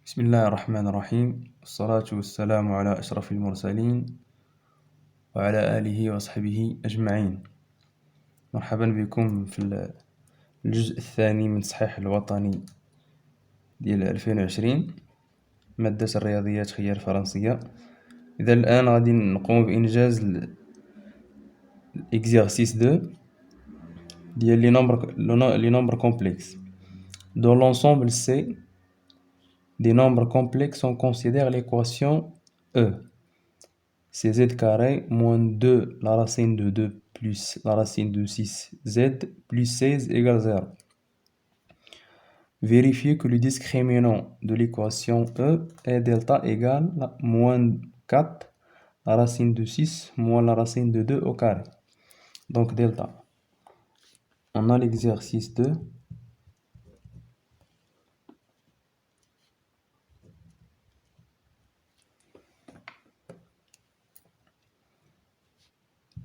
بسم الله الرحمن الرحيم، والصلاة والسلام على أشرف المرسلين وعلى آله وصحبه أجمعين. مرحبا بكم في الجزء الثاني من صحيح الوطني ديال 2020 مادة الرياضيات خيار فرنسية. إذا الآن غادي نقوم بإنجاز l'exercice 2 ديال les nombres complexes. Dans l'ensemble C des nombres complexes, on considère l'équation E. C'est z carré moins 2 la racine de 2 plus la racine de 6z plus 16 égale 0. Vérifiez que le discriminant de l'équation E est delta égale moins 4 la racine de 6 moins la racine de 2 au carré. Donc delta. On a l'exercice 2.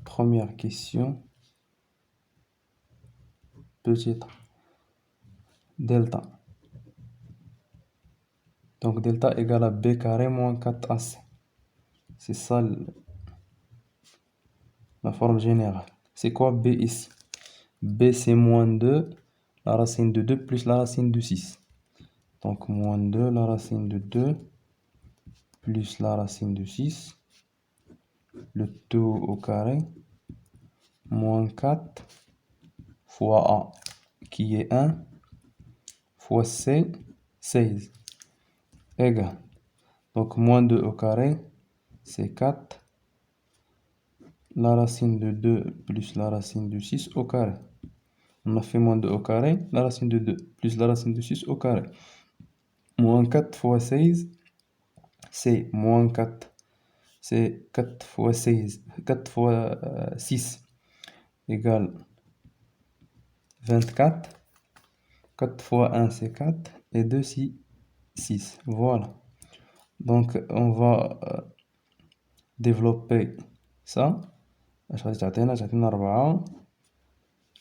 Première question. Peut-être delta. Donc delta égale à b carré moins 4ac. C'est ça la forme générale. C'est quoi b ici? B c'est moins 2 la racine de 2 plus la racine de 6. Donc moins 2 la racine de 2 plus la racine de 6. Le tout au carré. Moins 4 fois A qui est 1 fois C 16 égale. Donc moins 2 au carré c'est 4 la racine de 2 plus la racine de 6 au carré. On a fait moins 2 au carré, la racine de 2 plus la racine de 6 au carré. Moins 4 fois 16, c'est moins 4. C'est 4 fois 16, 4 fois 6 égale 24. 4 fois 1, c'est 4. Et 2, c'est 6. Voilà. Donc, on va développer ça. اش غادي تعطينا 4.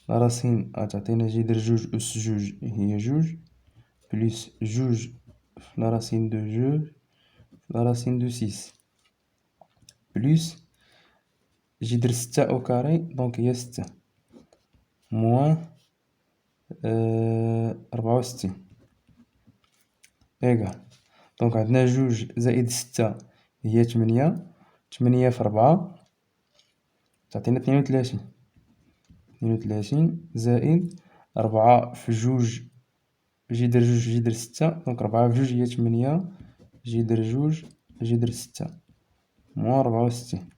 لا راسين غتعطينا جذر 2 أس 2 هي 2 بلس 2 في لا راسين دو 2 في لا راسين دو 6 بلس جذر 6 أو كاري دونك هي 6 موان 64 إيكال. دونك عندنا 2 زائد 6 هي 8. 8 في 4 تعطينا 32. 32 زائد 4 في 2 جذر 2 جذر 6 دونك 4 في 2 هي 8 جذر 2 جذر 6 موان 64.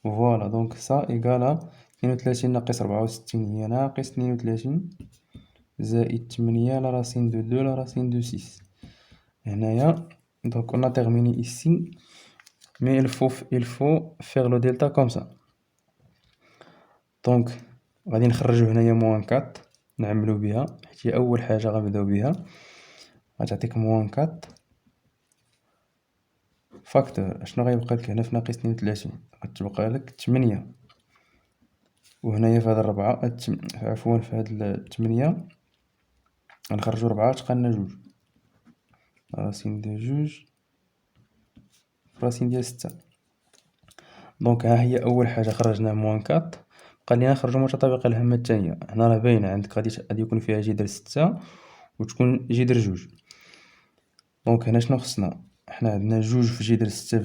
فوالا دونك سا إيكالا 32 ناقص 64 هي ناقص 32 زائد 8 لا راسين دو 2 لا راسين دو 6 هنايا. دونك on a terminé ici mais il faut faire le delta comme ça. دونك غادي نخرجو هنايا موان 4 نعملو بها حيت هي أول حاجة غنبداو بها غتعطيك موان 4 فاكتور. اشنو غيبقى لك هنا في ناقص 32؟ غتبقى لك 8 وهنايا في هاد 4 عفوا في هاد 8 غنخرجو 4 تبقى لنا 2 راسين ديال 2 في راسين ديال 6. دونك ها هي أول حاجة خرجنا موان 4. بقى لينا نخرجو المتطابقة الهامة الثانية. هنا راه باينة عندك غادي يكون فيها جذر 6 وتكون جذر 2. دونك هنا شنو خصنا؟ حنا عندنا 2 في جذر 6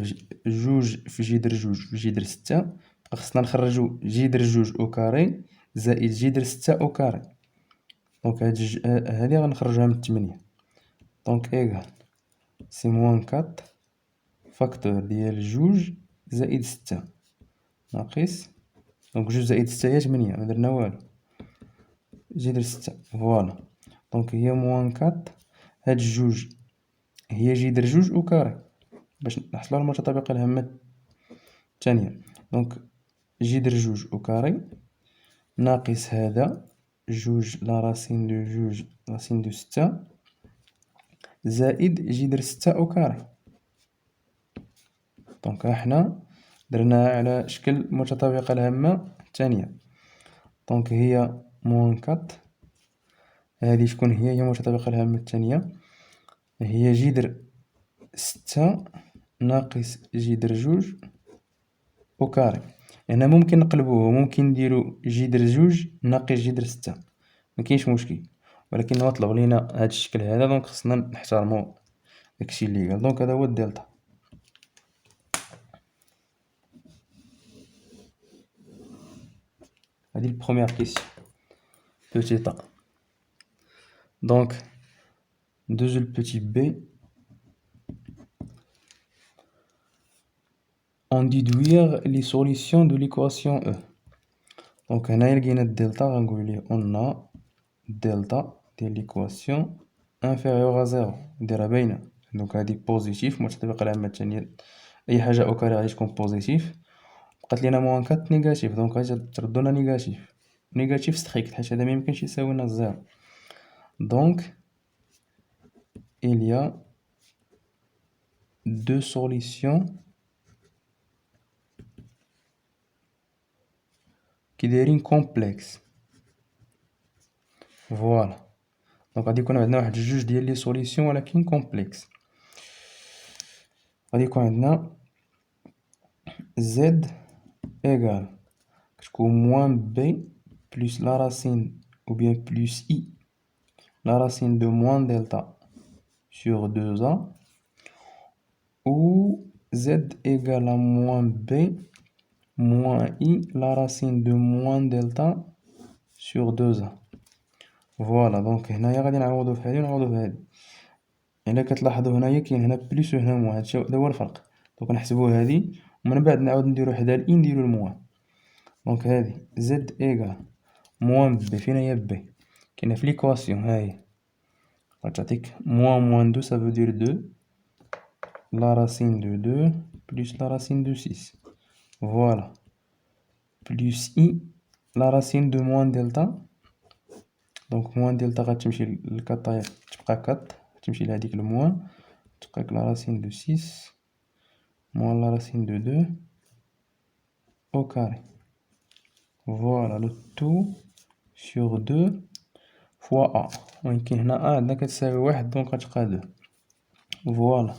2 في جذر 2 في جذر 6 بقى خصنا نخرجو جذر 2 أو كاري زائد جذر 6 أو كاري. دونك هادي غنخرجوها من 8. دونك إيكال سي موان 4 فاكتور ديال 2 زائد 6 ناقص دونك 2 زائد 6 هي 8 مدرنا والو جذر 6. فوالا دونك هي موان 4 هاد 2 هي جذر 2 أو كاري باش نحصلو على المتطابقة الهامة الثانية. دونك جذر 2 أو كاري ناقص هذا 2 لا راسين دو 2 راسين دو 6 زائد جذر 6 أو كاري. دونك ها حنا درناها على شكل متطابقة الهامة الثانية. دونك هي موان 4 هادي شكون هي؟ هي متطابقة الهامة الثانية هي جذر 6 ناقص جذر جوج أو كاري. هنا ممكن نقلبوه، ممكن نديرو جذر جوج ناقص جذر 6، مكاينش مشكل، ولكن هو طلب لينا هاد الشكل هذا، دونك خصنا نحترمو داكشي اللي قال. دونك هذا هو الدلتا. هادي البروميير كيسيون petit a. Donc ندوزو لبوتي b. en déduire les solutions de l'équation E. Donc هنايا لقينا الدلتا، غنقولو ليه on a delta ديال l'équation inférieure à 0، نديرها باينة. دونك هادي بوزيتيف، والتطبيق العامة الثانية أي حاجة أو كاري غادي تكون بوزيتيف. بقات لينا موان 4 نيجاتيف، دونك غادي تردو لنا نيجاتيف، نيجاتيف ستريكت حيت هذا ميمكنش يساوي لنا زيرو. دونك il y a deux solutions كي دايرين كومبلكس. فوالا، دونك غادي يكون عندنا واحد جوج ديال لي سوليسيون ولكن كومبلكس. غادي يكون عندنا زد ايغال كتكون موان بي بلس لا راسين ou bien plus i la racine de moins delta sur 2a, ou z égale à moins b moins i la racine de moins delta sur 2a. فوالا، دونك هنايا غادي نعوضو في هادي ونعوضو في هادي. الا كتلاحظوا هنايا كاين هنا بليس وهنا موان، هادشي هو الفرق. دونك نحسبو هادي ومن بعد نعاود نديرو حدا الاي نديرو الموان. دونك هادي زد ايغال موان بي، فين هي بي؟ كاينه في ليكواسيون، هاهي غتعطيك موان دو، سافو دير دو لا راسين دو دو بلس لا راسين دو سيس. فوالا، بلس اي لا راسين دو موان دلتا. دونك موان دلتا غتمشي للكاطايا تبقى كات، تمشي لهاديك الموان تبقاك لا راسين دو سيس موان لا راسين دو دو au carré. Voilà le tout sur 2 fois a. ويمكن هنا a عندنا كتساوي واحد، دونك غتبقى دو. فوالا،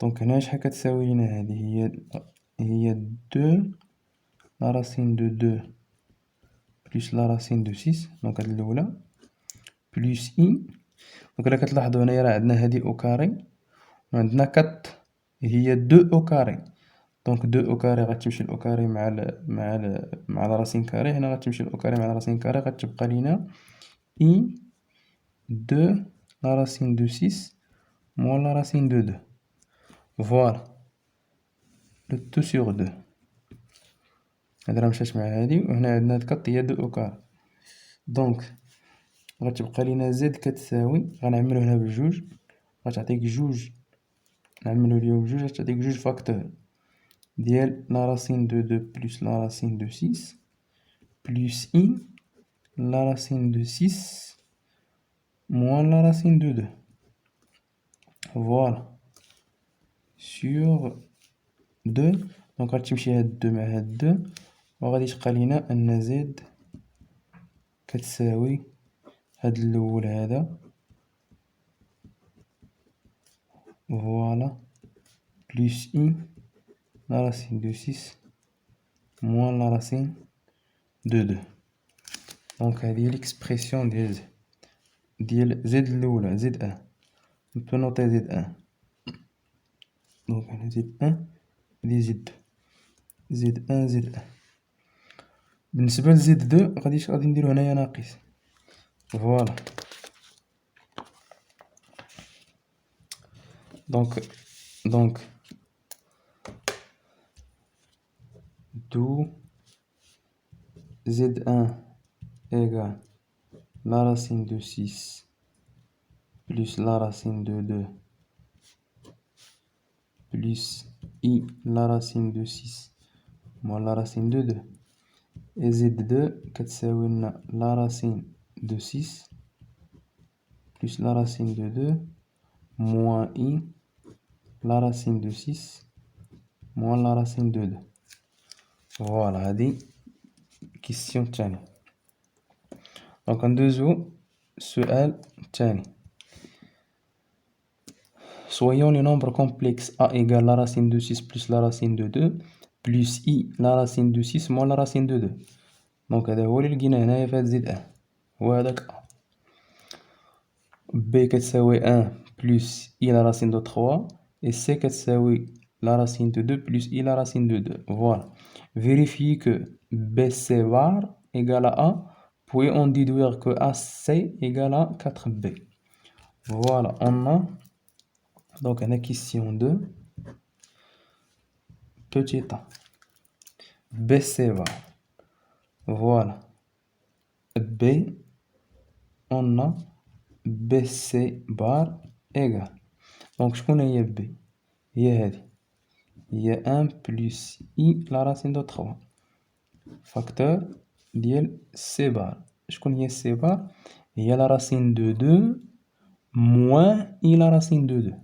دونك هنا شحال كتساوي لينا هادي؟ هي دو لا راسين دو دو بلس لا راسين دو سيس، دونك هاد الأولى بلس اي. دونك إلا كتلاحظو هنايا راه عندنا هادي أو كاري وعندنا كات هي دو أو كاري. دونك دو أو كاري غتمشي الأو كاري مع لا راسين كاري، هنا غتمشي الأو كاري مع لا راسين كاري، غتبقى لينا اي دو لا راسين دو سيس موان لا راسين دو دو. فوالا لو تو سيغ دو. هادي راه مشات مع هادي، وهنا عندنا هاد كات هي دو أو كاري. دونك غتبقى لينا زد كتساوي، غنعملو هنا بجوج غتعطيك جوج، نعملو ليهم بجوج غتعطيك جوج فاكتور ديال لا راسين دو دو بلس لا راسين دو سيس بلس اي لا راسين دو سيس موان لا راسين دو دو. فوالا سور دو. دونك غتمشي هاد دو مع هاد دو، وغادي تبقى لينا أن زد كتساوي هاد الأول هذا. فوالا بلس اي لا راسين دو سيس موان لا راسين دو دو. دونك هادي هي ليكسبرسيون ديال زد الأولى، زد ان. نبقى نوطي زد ان. دونك هنا زد ان هادي زد دو، زد ان زد ان. بالنسبة لزد دو غادي نديرو هنايا ناقص. فوالا، دونك دو زد ان égal la racine de 6 plus la racine de 2 plus i la racine de 6 moins la racine de 2. Et z2 كتساوي لنا la racine de 6 plus la racine de 2 moins i la racine de 6 moins la racine de 2. فوالا، هادي كيسيون الثانية. دونك ندوزو السؤال الثاني. Soyons les nombres complexes a égale la racine de 6 plus la racine de 2 plus i la racine de 6 moins la racine de 2. دونك هذا هو اللي لقيناه هنايا في هاد زد ان، هو هذاك ا. b كتساوي 1 plus i la racine de 3 et c كتساوي la racine de 2 plus i la racine de 2. Voilà. Vérifiez que bc bar égale à a, puis on déduire que ac égale à 4b. Voilà, on a donc une question de petit a. bc bar. Voilà. b, on a bc bar égale. Donc شكون هي b؟ هي هذه، هي 1 plus i la racine de 3 facteur ديال c bar. شكون هي c bar؟ هي la racine de 2 moins i la racine de 2.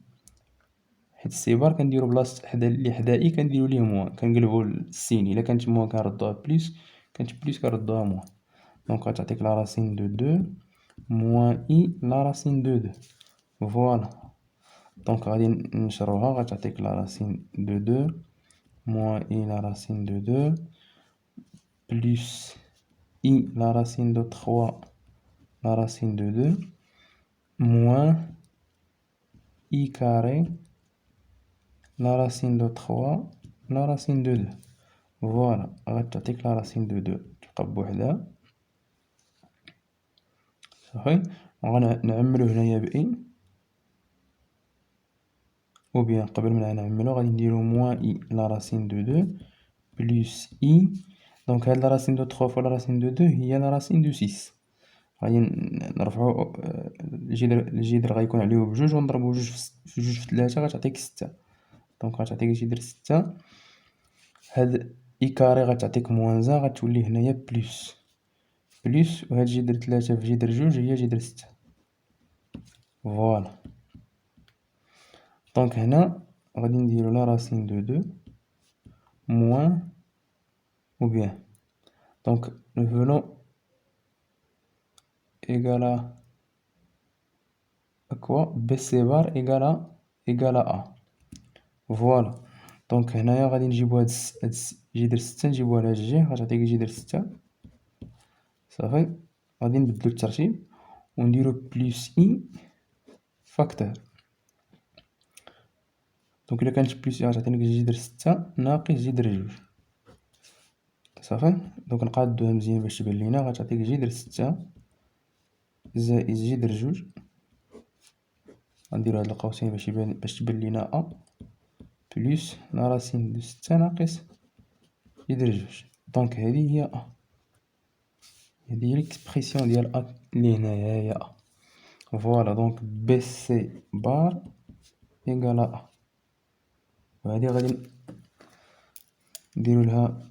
حيت c bar كنديرو بلاصة حدا اللي حدا i كنديرو ليه موان، كنقلبو السين، إلا كانت موان كنردوها بليس، كانت بليس كنردوها موان. دونك غتعطيك la racine de 2 moins i la racine de 2. Voilà. Donc غادي نشروها، غتعطيك la racine de 2 moins i la racine de 2 plus i la racine de 3 la racine de 2 moins i carré la racine de 3 la racine de 2. Voilà. غتعطيك la racine de 2 تبقى بوحدها صافي. غنعملو هنايا ب i، ou bien قبل ما نعملو غادي نديرو moins i la racine de 2 plus i. دونك هاد la racine de 3 fois la racine de 2 هي la racine de 6. غادي نرفعو الجذر غيكون عليه بجوج، ونضربو جوج في جوج في 3 غتعطيك 6. دونك غتعطيك جذر 6. هاد i كاري غتعطيك موان 1 غتولي هنايا بلس، وهاد جذر 3 في جذر جوج هي جذر 6. فوالا. دونك هنا غادي نديرو لا راسين دو 2 موان ou bien. Donc nous venons égal à quoi? BC bar égal à A. Voilà. Donc هنايا غادي نجيبو هاد جذر 6 نجيبوها لهاد الجهة غتعطيك جذر 6 صافي. غادي نبدلو الترتيب ونديرو بلس إي فاكتور. دونك إلا كانت بلس إي غتعطيني جذر 6 ناقص جذر 2 صافي. دونك نقادوها مزيان باش تبان لينا، غتعطيك جذر 6 زائد جذر 2. غنديرو هاد القوسين باش تبان لينا أ بلس لا راسين دو 6 ناقص جذر 2. دونك هادي هي أ، هادي هي ليكسبرسيون ديال أ اللي هنايا هي أ. فوالا. دونك بي سي بار إيكال أ، وهادي غادي نديرو لها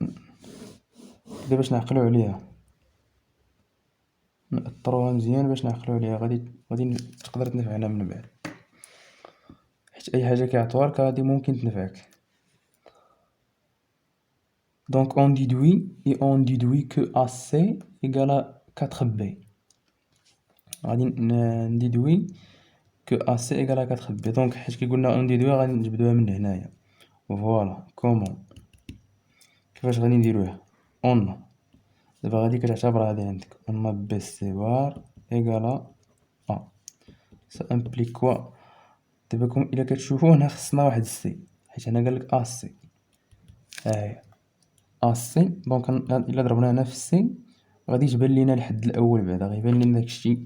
كدا باش نعقلو عليها، نأطروها مزيان باش نعقلو عليها. غادي تقدر تنفعنا من بعد، حيت أي حاجة كيعطوها لك غادي ممكن تنفعك. Donc on déduit que AC égale à 4B. غادي نديدوي que AC égale à 4B. Donc حيت كيقولنا on déduit غادي نجبدوها من هنايا. فوالا. كومون كيفاش غادي نديروها؟ on دابا غادي كتعتبر هادي عندك on a BC bar égale à A. ça implique quoi؟ دابا كون إلا كتشوفو هنا خصنا واحد سي، حيت هنا قالك AC هاهي AC. دونك إلا ضربنا هنا في السي غادي تبان لينا الحد الأول، بعدا غيبان لينا داكشي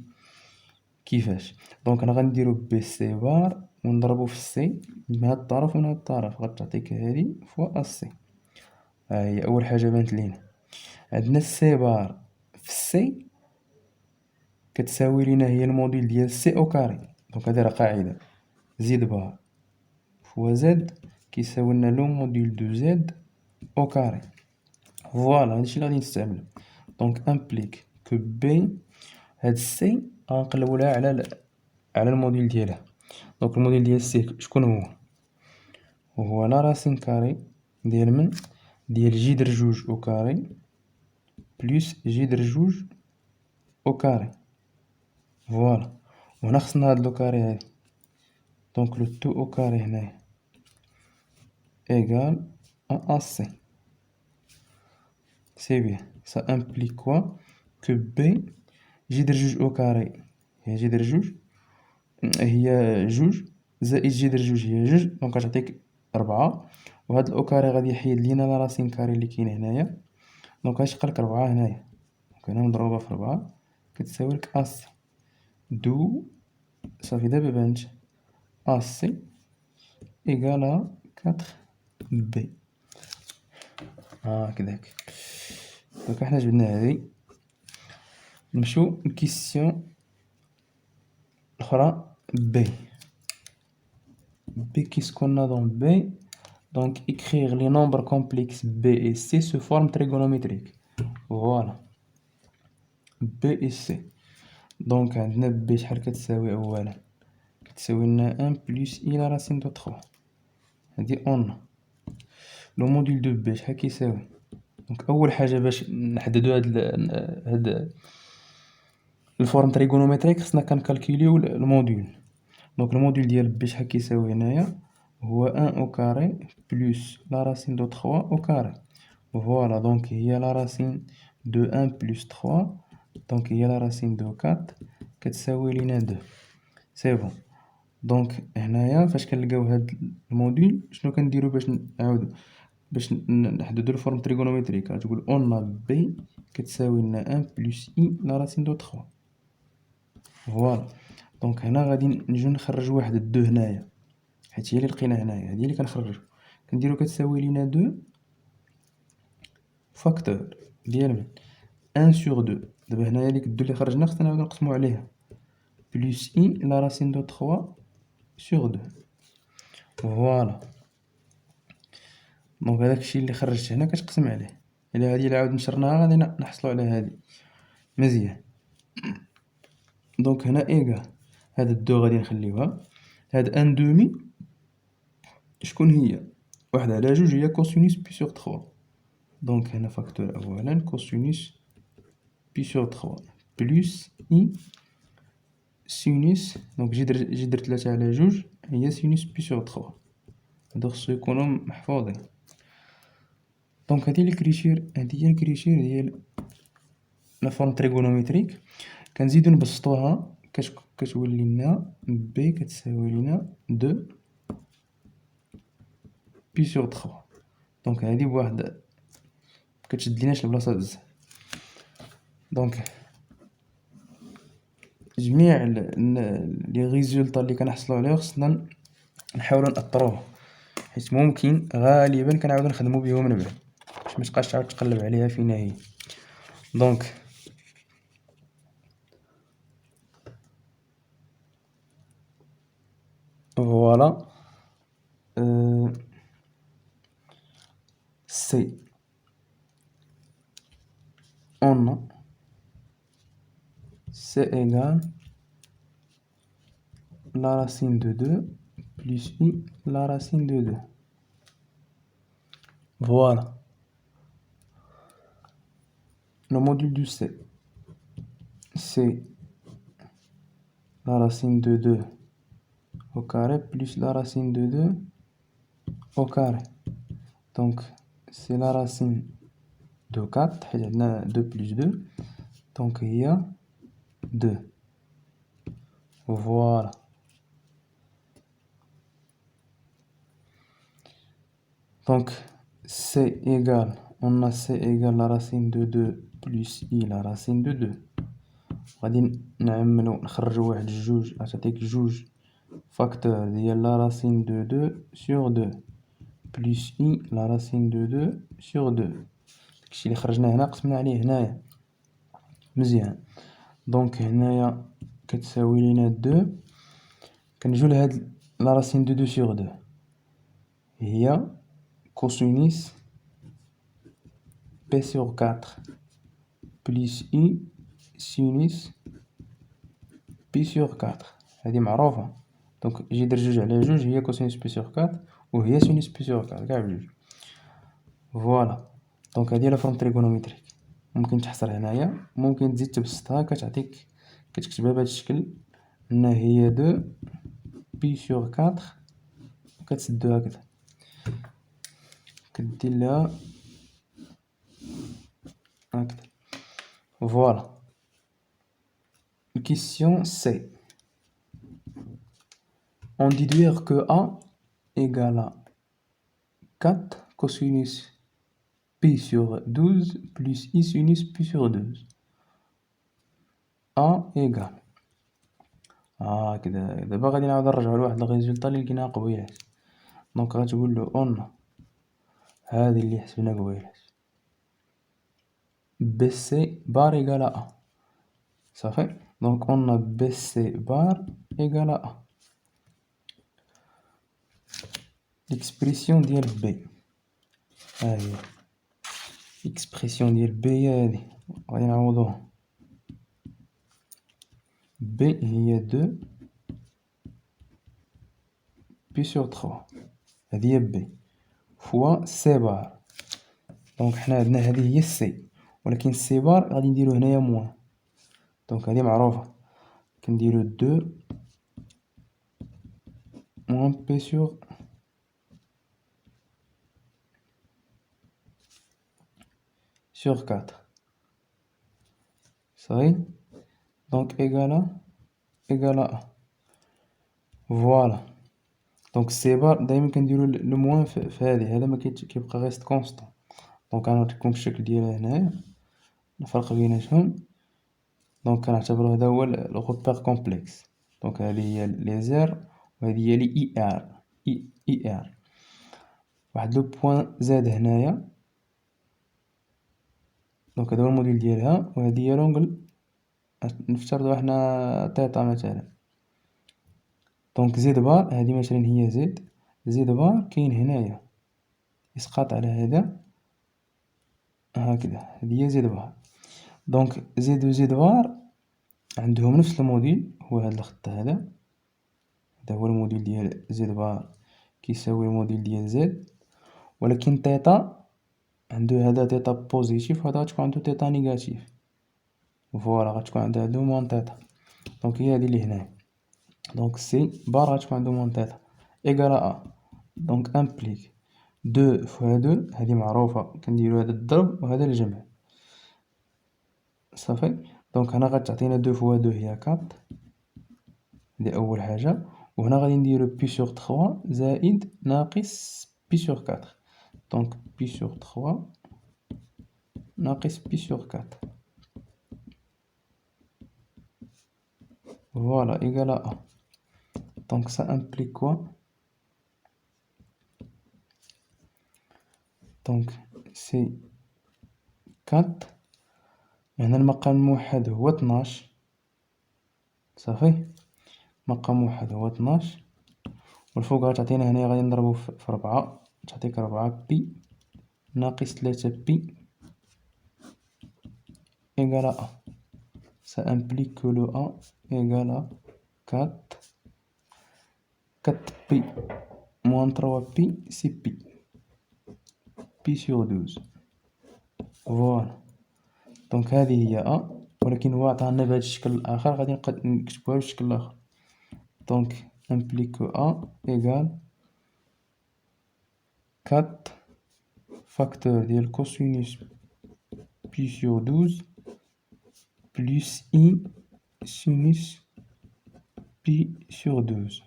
كيفاش. دونك هنا غنديرو بي سي بار ونضربو في السي من هاد الطرف ومن هاد الطرف، غتعطيك هادي فوا السي. هاهي أول حاجة بانت لينا. عندنا السي بار في السي كتساوي لينا هي الموديل ديال سي أو كاري. دونك هادي راه قاعدة، زد بار فوا زد كيساوي لنا لو موديل دو زد أو كاري. فوالا هادشي اللي غادي نستعملو. دونك امبليك كو بي هاد سي غنقلبو لها على الموديل ديالها. دونك الموديل ديال سي شكون هو لا راسين كاري ديال من ديال جذر 2 أو كاري بلس جذر 2 أو كاري. فوالا. وهنا خصنا هاد لو كاري هادي دونك لو تو أو كاري هنايا égal à AC. C'est bien. Ça implique quoi? Que B جذر جوج أو كاري هي جذر جوج هي جوج زائد جذر جوج هي جوج، دونك غتعطيك ربعة، وهاد الأو كاري غادي يحيد لينا لا راسين كاري اللي كاين هنايا، دونك غتبقى لك ربعة هنايا، دونك هنا مضروبة في ربعة كتساوي لك أس. دو صافي دابا بانت أسي إيكالا كاتر بي. هكداك. دونك حنا جبنا هادي، نمشيو لكيسيون الأخرى B. B, qu'est-ce qu'on a dans B? Donc, écrire les nombres complexes B et C sous forme trigonométrique. Voilà. B et C. Donc, عندنا B شحال كتساوي أولا؟ كتساوي لنا 1 plus I la racine de 3. هادي on. لو موديل دو B شحال كيساوي؟ دونك أول حاجة باش نحددو هاد الفورم تريغونومتريك خصنا كنكالكوليو الموديل. دونك الموديل ديال B شحال كيساوي هنايا؟ هو 1 au carré plus la racine de 3 au carré. Voilà, donc il y a la racine de 1 plus 3, donc il y a la racine de 4 كتساوي لينا 2. سي بون. دونك هنايا فاش كنلقاو هاد الموديل شنو كنديرو باش نعاودو باش نحددو الفورم تريغونومتريك؟ غتقول اون بي كتساوي لنا 1 بلس اي لا راسين دو 3. فوالا. دونك هنا غادي نجيو نخرج واحد الدو هنايا، حيت هي اللي لقينا هنايا، هادي اللي كنخرجو، كنديرو كتساوي لينا 2 فاكتور ديال من 1 sur 2. دابا هنايا ديك الدو اللي خرجنا خصنا نعاودو نقسمو عليها بلس اي لا راسين دو 3 sur 2. فوالا. دونك هداك الشيء اللي خرجت هنا كتقسم عليه، الا هادي اللي عاود نشرناها غادي نحصلو على هادي. مزيان. دونك هنا ايكال هاد الدو غادي نخليوها، هاد ان دومي شكون هي؟ واحد على جوج هي كوسينوس بي سور 3. دونك هنا فاكتور اولا كوسينوس بي سور 3 بلس اي سينوس، دونك جذر 3 على جوج هي سينوس بي سور 3. هادو خصو يكونو محفوظين. دونك هادي هي الكريتير ديال لا فورم تريغونومتريك. كنزيدو نبسطوها كتولي لنا بي كتساوي لنا 2 بي سور 3. دونك هادي بواحد كتشد ليناش البلاصه بزاف. دونك جميع لي ريزولطا اللي كنحصلو عليه خصنا نحاولو نأطروه، حيت ممكن غالبا كنعاودو نخدمو بهم من بعد باش متبقاش تعاود تقلب عليها فينا هي. دونك فوالا. سي on c égale la racine de 2 plus i la racine de 2. Voilà. Le module du c, c'est la racine de 2 au carré plus la racine de 2 au carré. Donc c'est la racine de 4 حيت عندنا 2 plus 2 donc هي 2. Voilà. Donc c égale, on a c égale la racine de 2 plus i la racine de 2. غادي نعملو نخرجو واحد جوج غتعطيك جوج فاكتور ديال لا راسين دو 2 sur 2 بلس اي لا راسين دو 2 sur 2. داكشي اللي خرجنا هنا قسمنا عليه هنايا. مزيان. دونك هنايا كتساوي لينا 2. كنجيو لهاد لا راسين دو 2 sur 2 هي كوسينوس بي sur 4 بلس اي سينوس بي sur 4. هادي معروفة. دونك جذر جوج على جوج هي كوسينوس بي sur 4 وهي سينوس بي sur 4 كاع بجوج. فوالا. دونك هادي لا فورم تريغونومتريك ممكن تحصر هنايا، ممكن تزيد تبسطها كتعطيك كتكتبها بهاد الشكل ان هي 2 بي سور 4 وكتسدو هكذا كدير لها هكذا. فوالا. Question C. On déduire que A égale à 4 cosinus pi sur 12 plus I sinus pi sur 12. A égale كده دابا غادي نعاود نرجعو لواحد الريزولطا اللي لقيناها قبيلات. دونك غتقول له اون هادي اللي حسبنا قبيلات بي سي بار ايكال ا صافي. دونك اون بي سي بار ايكال ا ليكسبرسيون ديال بي هاهي ليكسبرسيون ديال بي هي هادي غادي نعوضوها. بي هي 2 بي سور 3 هادي هي بي فوا سي بار. دونك حنا عندنا هادي هي سي ولكن سي بار غادي نديرو هنايا موان. دونك هادي معروفة كنديرو 2 موان بي سور sur 4 صافي. دونك ايكالا ا فوالا. دونك سي بار دايما كنديرو لو موان في هادي هذا ما كيبقى ريست كونستون. دونك غنوريكم الشكل ديالها هنايا الفرق بيناتهم. دونك كنعتبرو هذا هو لو غوبير كومبلكس. دونك هذه هي لي زير وهذه هي لي اي ار اي ار. واحد لو بوين زاد هنايا. دونك هذا هو الموديل ديالها وهذه هي لونغل نفترضوا حنا تيتا مثلا. دونك زد بار هذه مثلا هي زد بار كاين هنايا اسقاط على هذا هكذا هذه هي زد بار. دونك زد و زد بار عندهم نفس الموديل هو هذا الخط هذا هو الموديل ديال زد بار كيساوي الموديل ديال زد ولكن تيتا عنده هذا تيتا بوزيتيف وهذا غتكون عنده تيتا نيجاتيف. فوالا غتكون عندها دو موان تيتا. دونك هي هادي اللي هنا. دونك سي بار غتكون عندو موان تيتا ايكال ا. دونك امبليك 2 فوا 2 هادي معروفة كنديرو هذا الضرب وهذا الجمع صافي. دونك هنا غتعطينا 2 فوا 2 هي 4 هادي أول حاجة. وهنا غادي نديرو بي سور 3 زائد ناقص بي سور 4. دونك بي سور 3 ناقص بي سور 4 فوالا ايكال ا. دونك ça implique quoi؟ دونك سي 4 هنا المقام الموحد هو 12 صافي. مقام موحد هو 12 والفوق غتعطينا هنايا غادي نضربو في 4 تعطيك 4 بي ناقص 3 بي ايكال ا. ça implique que le a égale à 4 pi moins 3 pi c'est pi sur 12 فوالا. دونك هذه هي ا ولكن هو عطانا بهذا الشكل الاخر غادي نكتبوها بالشكل الاخر. دونك implique que a égale 4 facteur ديال cosinus pi sur 12 plus i sinus pi sur 12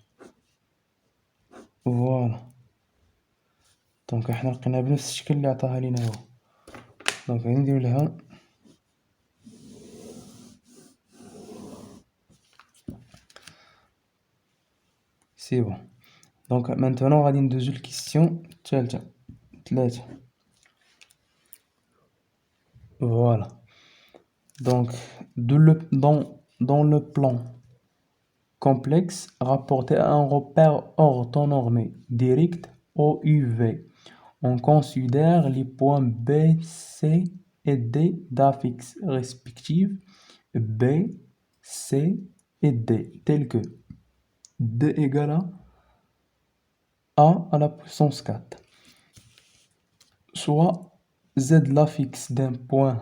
فوالا. دونك احنا لقيناها بنفس الشكل اللي عطاها لينا هو. دونك غادي ندير لها سي بون. دونك مانتونون غادي ندوزو للكيستيون الثالثة 3. Voilà. Donc, dans le plan complexe, rapporté à un repère orthonormé direct OUV, on considère les points B, C et D d'affixes respectifs B, C et D, tels que D égale à A à la puissance 4, soit Z l'affixe d'un point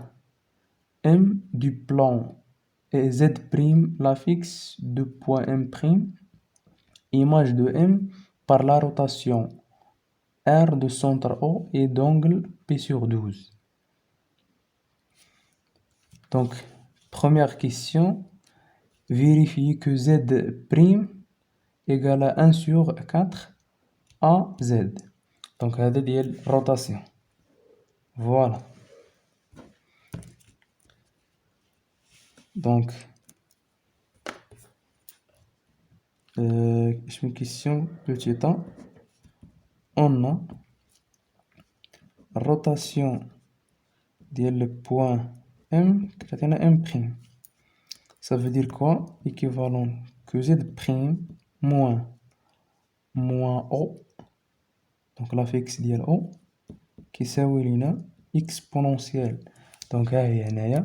M du plan et Z' l'affixe du point M' image de M par la rotation R de centre O et d'angle P sur 12. Donc, première question, vérifier que Z' égale à 1 sur 4 AZ. Donc, هذا ديال rotation. Voilà. Donc, je me question petit temps. On a rotation le point M, M'. Ça veut dire quoi? Équivalent que Z' moins O, donc la fixe ديال O, qui s'appelle لنا exponentielle. Donc, هي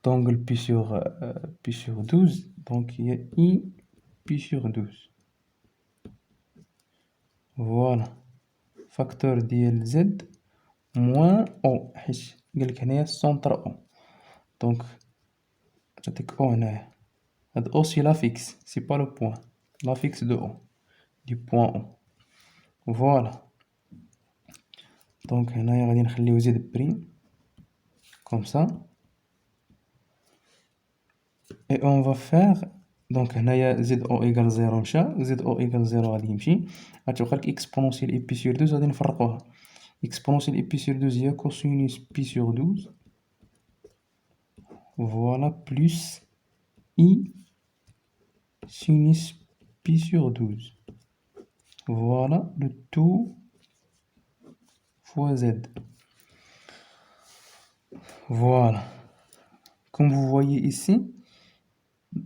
d'angle pi sur 12, donc il y a I pi sur 12. Voilà. Facteur ديال Z moins O, حيت قالك هنايا centre O. Donc, تعطيك O هنايا. هاد O c'est la fixe, c'est pas le point. La fixe de O, du point O. Voilà. Donc هنايا غادي نخليو Z prime comme ça. Et on va faire donc هنايا ZO égale 0 مشى ZO égale 0 غادي يمشي غتبقى لك exponentielle et pi sur 12 غادي نفرقوها. Exponentielle et pi sur 12 هي cosinus pi sur 12. Voilà, plus I sinus pi sur 12. Voilà le tout fois Z. Voilà. Comme vous voyez ici,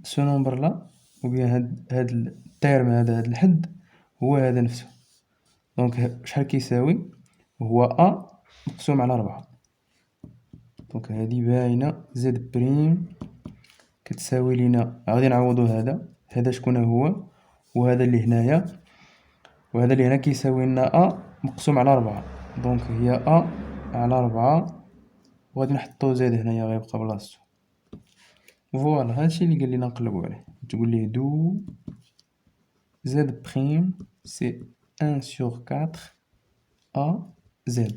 ce nombre-là, ou bien هاد الترم هاد الحد هو هذا نفسه. دونك شحال كيساوي؟ هو A مقسوم على 4. دونك هادي باينة زد بريم كتساوي لينا، غادي نعوضو هذا شكون هو، وهذا اللي هنايا، وهذا اللي هنا كيساوي لنا A مقسوم على 4. دونك هي A على 4، وغادي نحطو زاد هنايا غيبقى بلاصتو. فوالا هادشي اللي قال لينا نقلبو عليه. تقول ليه دو زد بريم سي 1 sur 4 A Z.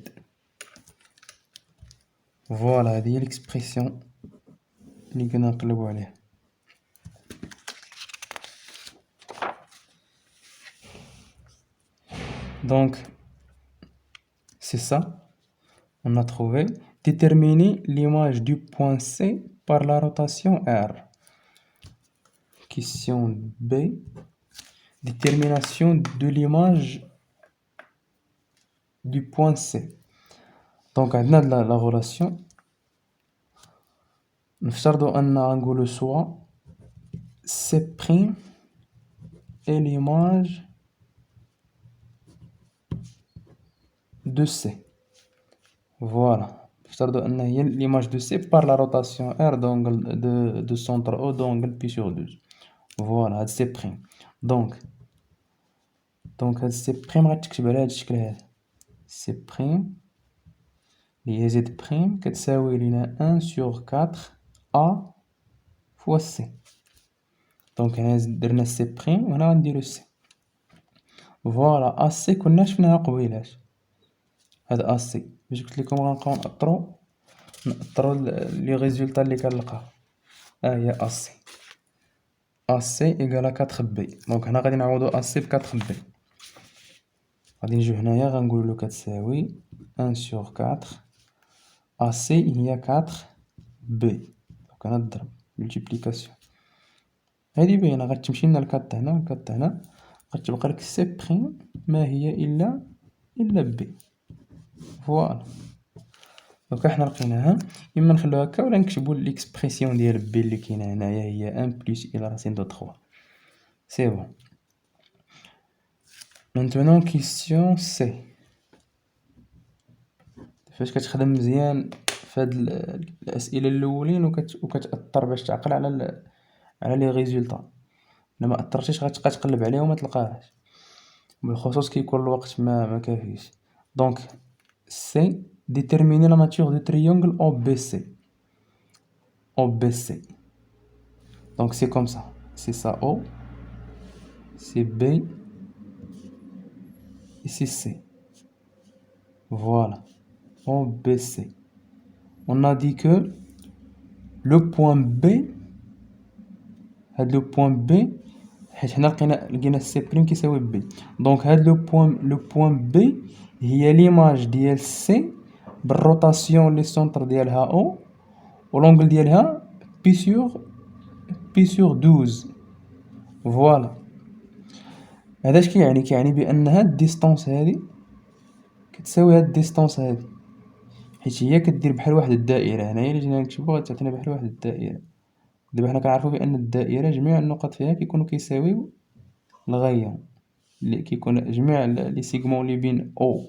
فوالا هذه هي ليكسبرسيون اللي كنا نقلبو عليه. Donc c'est ça, on a trouvé. Déterminer l'image du point C par la rotation R. Question B. Détermination de l'image du point C. Donc on a la relation. نفترض أن نقول soit C' est l'image de C. Voilà. نفترض أن هي l'image de C par la rotation R d'angle de centre O d'angle pi sur 12. Voilà هاد C'. Donc هاد C' غتكتب على هاد الشكل هذا. C' اللي هي Z' كتساوي لينا 1 sur 4 A fois C. دونك هنا درنا C' وهنا غنديرو C. فوالا AC كنا شفناها قبيلاش. هاد AC باش قلت لكم غنبقاو نأطرو لي ريزولطا اللي كنلقاو. ها هي AC. AC إيكال 4B. دونك هنا غادي نعوضو AC ب 4B. غادي نجيو هنايا غنقولو كتساوي 1 sur 4 AC هي 4B. دونك هنا الضرب ملتيبليكاسيون. هادي باينة غتمشي لنا الكات هنا والكات هنا، غتبقى لك C' ما هي إلا B. فوالا. دونك حنا لقيناها، إما نخليو هكا ولا نكتبو ليكسبرسيون ديال B اللي كاينة هنايا هي 1 plus إلى راسين دو 3. سي بون. Maintenant question C. فاش كتخدم مزيان فهاد الأسئلة الأولين وكتأطر باش تعقل على لي ريزولطا، إلا ما أطرتيش غتبقى تقلب عليهم وما تلقاهاش، بالخصوص كيكون الوقت ما كافيش. دونك سي déterminer la nature du triangle OBC. OBC. Donc c'est comme ça. C'est ça O, c'est B, ici C. Voilà, OBC. On a dit que le point B, le point B, حيت حنا لقينا C prime كيساوي B. Donc le point B هي l'image ديال C بالروتاسيون لي سونتر ديالها O والانجل ديالها P sur 12. فوالا. هذا اش كيعني بان هاد الديستونس هادي كتساوي هاد الديستونس هادي، حيت هي كدير بحال واحد الدائره. هنايا الا جينا نكتبو غتعطينا بحال واحد الدائره. دابا حنا كنعرفو بان الدائره جميع النقط فيها كيكونوا كيساويو الغيون، اللي كيكون جميع لي سيغمون اللي بين او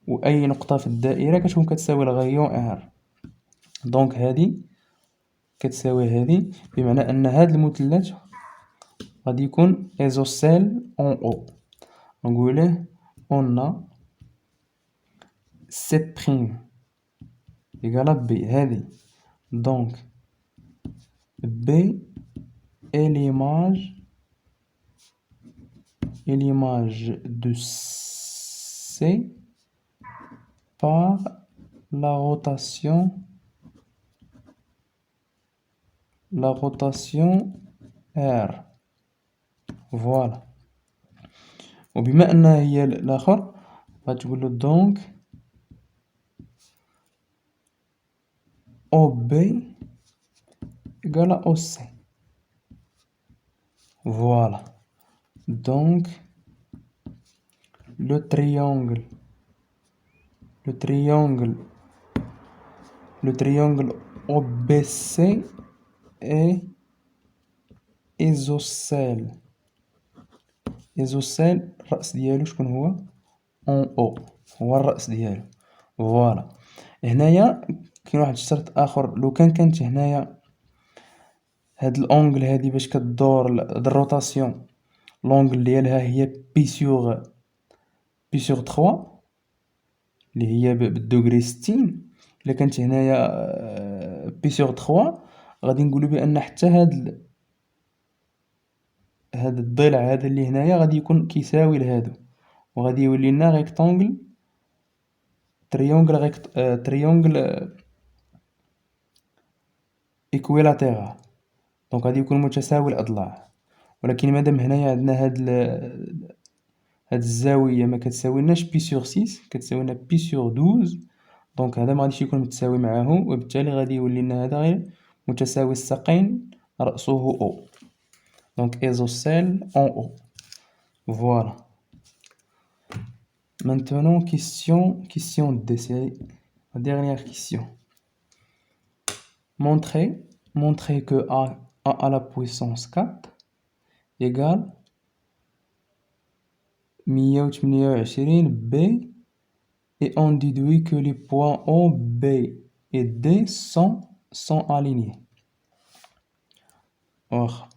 و اي نقطه في الدائره كتكون كتساوي الغيون ار. دونك هادي كتساوي هادي، بمعنى ان هاد المثلث غادي يكون ايزوسيل اون او. نقولوه اون ا سي بريم ايكالا بي هادي. دونك بي est l'image de C par la rotation R. Voilà. وبما أنها هي الآخر غتقولو donc OB égale à OC. Voilà. Donc le triangle OBC est isocèle. الرأس ديالو شكون هو؟ اون او، هو الرأس ديالو. فوالا. هنايا كاين واحد الشرط اخر، لو كانت هنايا هاد الانجل هادي باش كدور هاد الروتاسيون لونجل ديالها هي بي سور 3 اللي هي بالدوغري 60. الا كانت هنايا بي سور 3 غادي نقولوا بان حتى هاد الضلع هذا اللي هنايا غادي يكون كيساوي لهادو، وغادي يولي لنا ريكتانجل تريونجل ايكويلاتيرال. دونك غادي يكون متساوي الاضلاع. ولكن مادام هنايا عندنا هاد الزاويه ما كتساويناش بي سور 6، كتساوينا بي سور 12. دونك هذا ما غاديش يكون متساوي معاه، وبالتالي غادي يولي لنا هذا غير متساوي الساقين رأسه او. دونك ايزوسيل اون او. Voilà. Maintenant, question D, c'est la dernière question. Montrez que A à la puissance 4 égale 128 B, et on déduit que les points O, B et D sont alignés. Or,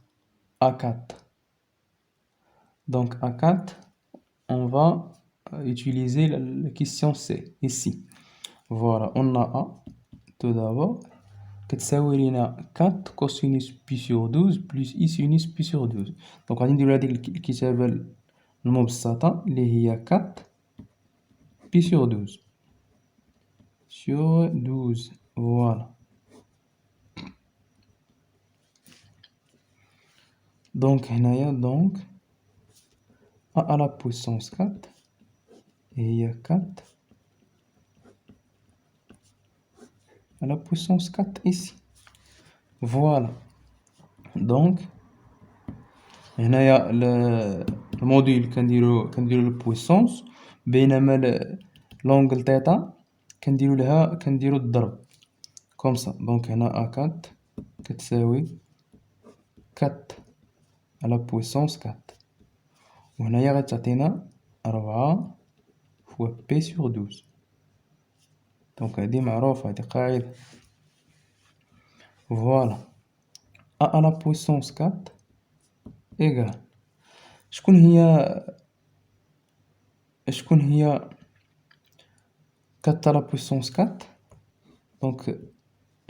A4. Donc A4, on va utiliser la question C ici. Voilà, on a A tout d'abord كتساوي لينا 4 cosinus pi sur 12 plus i sinus pi sur 12. دونك غادي نديرو هذيك الكتابة المبسطة اللي هي 4 pi sur 12 sur 12. Voilà. دونك هنايا دونك A à la puissance 4 هي 4 à la puissance 4 ici. Voilà. Donc هنايا الموديل كنديرو البويسونس، بينما لونغل تيتا كنديرو الضرب كوم سا. دونك هنا A4 كتساوي 4 على بويسونس 4، وهنايا غتعطينا 4 فوا بي سور 12. دونك هادي معروفة، هادي قاعدة. فوالا. A à la puissance 4 إيكال شكون هي 4 على بويسونس 4؟ دونك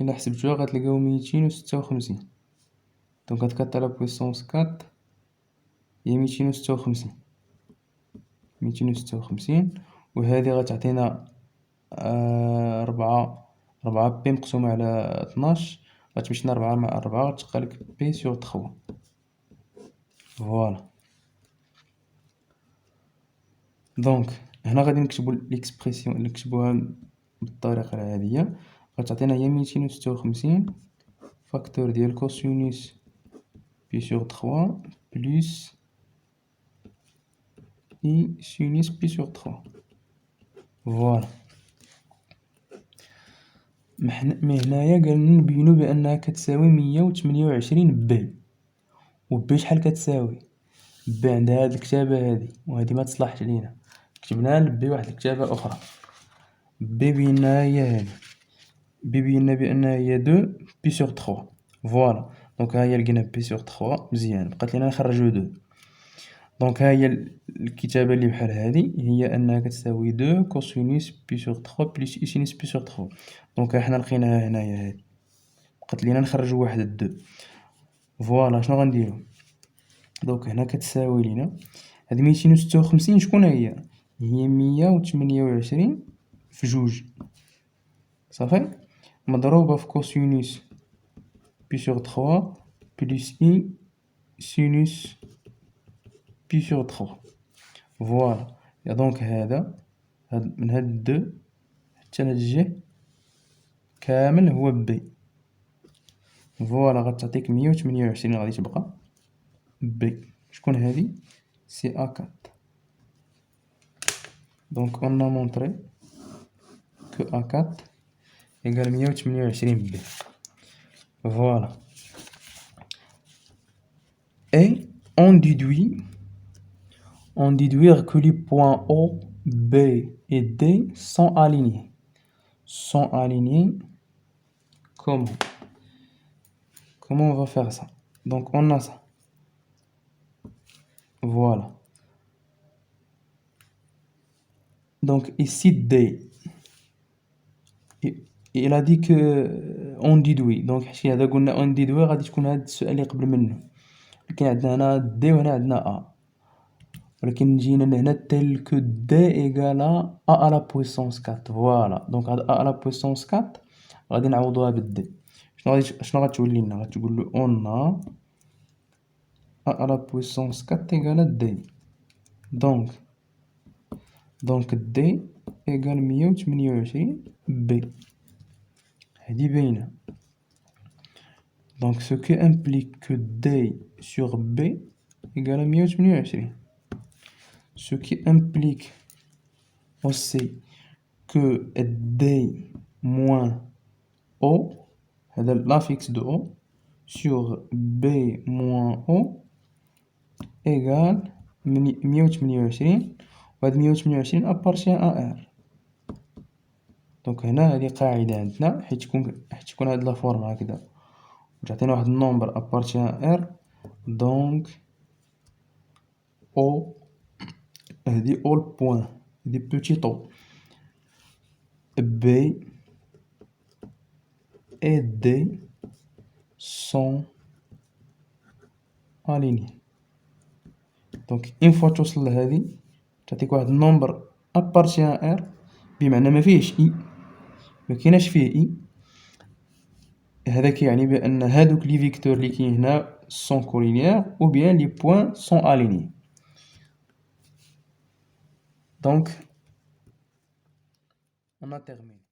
إلا حسبتوها غتلقاو 256. دونك هاد 4 على بويسونس 4 هي 256 وهذه غتعطينا 4 بي مقسومة على 12 غتمشي لنا 4 مع 4 غتبقى لك بي سور 3. فوالا. دونك هنا غادي نكتبو ليكسبرسيون نكتبوها بالطريقة العادية. غتعطينا هي 256 فاكتور ديال كوسينوس بي سور 3 بلس اي سينوس بي سور 3. فوالا. مي هنايا قالنا نبينو بأنها كتساوي 128 بي، و بي شحال كتساوي؟ بي عندها هاد الكتابة هادي وهادي ما تصلحش لينا، كتبناها لبي واحد الكتابة أخرى. بي بينا هي هادي، بي بينا بأنها هي 2 بي سور 3. فوالا. دونك ها هي لقينا بي سور 3 مزيان، بقات لينا نخرجو 2. دونك ها هي الكتابة اللي بحال هادي هي أنها كتساوي 2 كوسينوس بي سور 3 بلس اي سينوس بي سور 3. دونك حنا لقيناها هنايا هادي، بقات لينا نخرجو واحد 2. فوالا. شنو غنديرو؟ دونك هنا كتساوي لينا هاد 256 شكون هي؟ هي 128 في جوج صافي مضروبة في كوسينوس بي سور 3 بلس اي سينوس بي سور 3. فوالا. دونك هذا من هاد 2 حتى لهاد الجهة كامل هو بي. فوالا. غتعطيك 128 غادي تبقى بي. شكون هادي؟ سي A4. Donc on a montré que A4 égale 128 B. Voilà. Et on déduit que les points O, B et D sont alignés. Sont alignés comment? Comment on va faire ça? Donc on a ça. Voilà. Donc ici D. Il a dit que on déduit. Donc حيت هذا قلنا on déduit غادي تكون هاد السؤال اللي قبل منه. لكن عندنا هنا دي وهنا عندنا A. ولكن جينا لهنا تل كو دي إيكالا A على بويسونس 4. فوالا. دونك هاد A على بويسونس 4 غادي نعوضوها بالدي. شنو غتولي لنا؟ غتقولو اون A على بويسونس 4 إيكالا دي. دونك دي إيكال 128 بي. هادي باينة. Donc ce qui implique que D sur B égale à 128. Ce qui implique aussi que D moins O, l'affixe de O, sur B moins O égale 128. وهاد 128 appartient à R. دونك هنا هادي قاعدة عندنا حيت تكون هاد لا فورم هكذا وتعطينا واحد النومبر appartient à R. دونك O هادي all point هادي petit o B et D sont alignés. دونك اون فوا توصل لهادي تعطيك واحد النومبر appartient à R بمعنى ما فيهش اي، ما كايناش فيه اي. هذا كيعني بان هادوك لي فيكتور اللي كاين هنا سون كولينيير او بيان لي بوين سون اليني. دونك on a terminé.